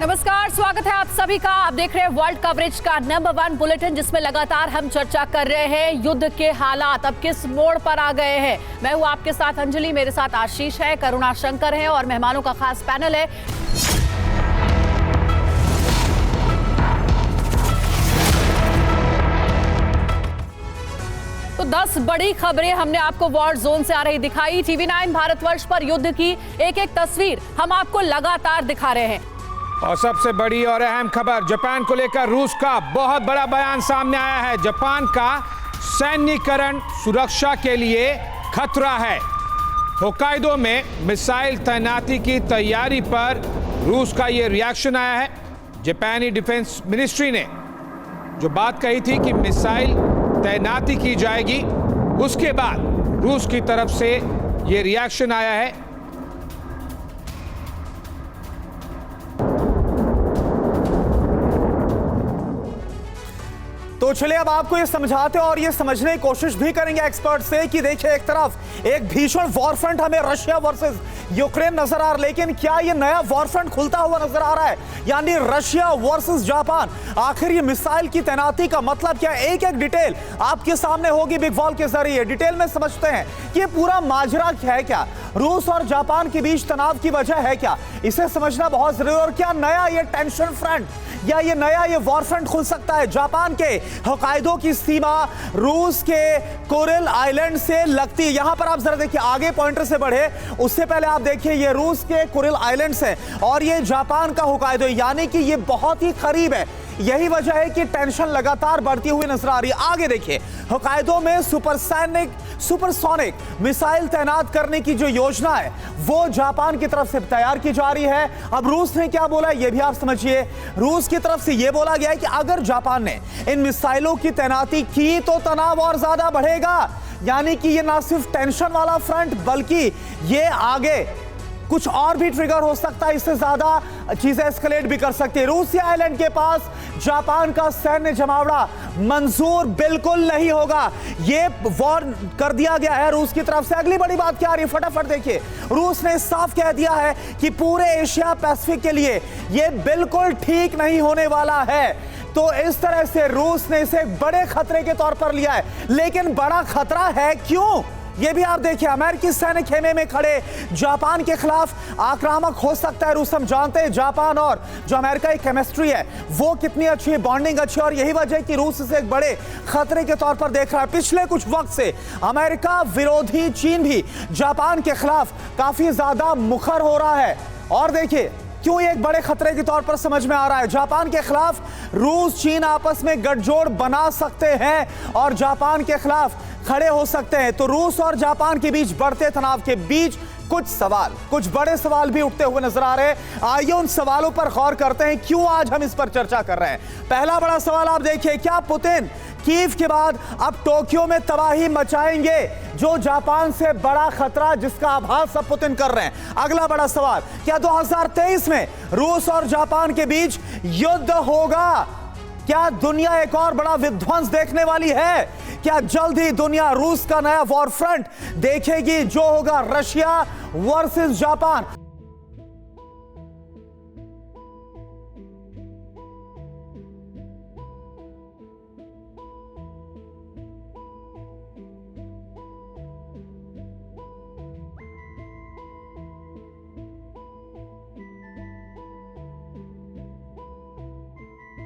नमस्कार, स्वागत है आप सभी का। आप देख रहे हैं वर्ल्ड कवरेज का नंबर 1 बुलेटिन, जिसमें लगातार हम चर्चा कर रहे हैं युद्ध के हालात अब किस मोड़ पर आ गए हैं। मैं हूं आपके साथ अंजलि, मेरे साथ आशीष है, करुणा शंकर है और मेहमानों का खास पैनल है। तो 10 बड़ी खबरें हमने आपको वॉर जोन से आ रही दिखाई। TV9 भारतवर्ष पर युद्ध की एक एक तस्वीर हम आपको लगातार दिखा रहे हैं। और सबसे बड़ी और अहम खबर, जापान को लेकर रूस का बहुत बड़ा बयान सामने आया है। जापान का सैन्यीकरण सुरक्षा के लिए खतरा है। होक्काइडो में मिसाइल तैनाती की तैयारी पर रूस का यह रिएक्शन आया है। जापानी डिफेंस मिनिस्ट्री ने जो बात कही थी कि मिसाइल तैनाती की जाएगी, उसके बाद रूस की तरफ से यह रिएक्शन आया है। तो चलिए अब आपको ये समझाते और ये समझने की कोशिश भी करेंगे एक्सपर्ट से कि देखिए, एक तरफ एक भीषण वॉरफ्रंट हमें रशिया वर्सेस यूक्रेन नजर आ रहा है, लेकिन क्या ये नया वॉरफ्रंट खुलता हुआ नजर आ रहा है, यानी रशिया वर्सेस जापान। आखिर ये मिसाइल की तैनाती का मतलब क्या है? एक एक डिटेल आपके सामने होगी बिग वॉल के जरिए। डिटेल में समझते हैं कि पूरा माजरा क्या है, क्या रूस और जापान के बीच तनाव की वजह है, क्या इसे समझना बहुत जरूरी है। और क्या नया ये टेंशन फ्रंट या ये नया ये वॉरफ्रंट खुल सकता है? जापान के होक्काइडो की सीमा रूस के कोरिल आइलैंड से लगती है। यहां पर आप जरा देखिए, आगे पॉइंटर से बढ़े उससे पहले आप देखिए, ये रूस के कोरिल आइलैंड से और ये जापान का होक्काइडो, यानी कि ये बहुत ही करीब है। यही वजह है कि टेंशन लगातार बढ़ती हुई नजर आ रही है। आगे देखिए, होक्काइडो में सुपरसोनिक मिसाइल तैनात करने की जो योजना है वो जापान की तरफ से तैयार की जा रही है। अब रूस ने क्या बोला ये भी आप समझिए। रूस की तरफ से यह बोला गया है कि अगर जापान ने इन मिसाइलों की तैनाती की तो तनाव और ज्यादा बढ़ेगा, यानी कि ये ना सिर्फ टेंशन वाला फ्रंट बल्कि ये आगे कुछ और भी ट्रिगर हो सकता है, इससे ज्यादा चीजें एस्केलेट भी कर सकती है। रूसी आइलैंड के पास जापान का सैन्य जमावड़ा मंजूर बिल्कुल नहीं होगा, ये वॉर कर दिया गया है रूस की तरफ से। अगली बड़ी बात क्या आ रही है, फटाफट देखिए। रूस ने साफ कह दिया है कि पूरे एशिया पैसिफिक के लिए ये बिल्कुल ठीक नहीं होने वाला है। तो इस तरह से रूस ने इसे बड़े खतरे के तौर पर लिया है। लेकिन बड़ा खतरा है क्यों, ये भी आप देखिए। अमेरिकी सैनिक खेमे में खड़े जापान के खिलाफ आक्रामक हो सकता है रूस। हम जानते हैं जापान और जो अमेरिका की केमिस्ट्री है वो कितनी अच्छी है, बॉन्डिंग अच्छी है, और यही वजह है कि रूस इसे एक बड़े खतरे के तौर पर देख रहा है। पिछले कुछ वक्त से अमेरिका विरोधी चीन भी जापान के खिलाफ काफी ज्यादा मुखर हो रहा है। और देखिए क्यों ये एक बड़े खतरे के तौर पर समझ में आ रहा है। जापान के खिलाफ रूस चीन आपस में गठजोड़ बना सकते हैं और जापान के खिलाफ खड़े हो सकते हैं। तो रूस और जापान के बीच बढ़ते तनाव के बीच कुछ बड़े सवाल भी उठते हुए नजर आ रहे हैं। आइए उन सवालों पर गौर करते हैं, क्यों आज हम इस पर चर्चा कर रहे हैं। पहला बड़ा सवाल आप देखिए, क्या पुतिन कीव के बाद अब टोक्यो में तबाही मचाएंगे, जो जापान से बड़ा खतरा जिसका आभास अब पुतिन कर रहे हैं। अगला बड़ा सवाल, क्या 2023 में रूस और जापान के बीच युद्ध होगा? क्या दुनिया एक और बड़ा विध्वंस देखने वाली है? क्या जल्द ही दुनिया रूस का नया वॉर फ्रंट देखेगी, जो होगा रशिया वर्सेस जापान?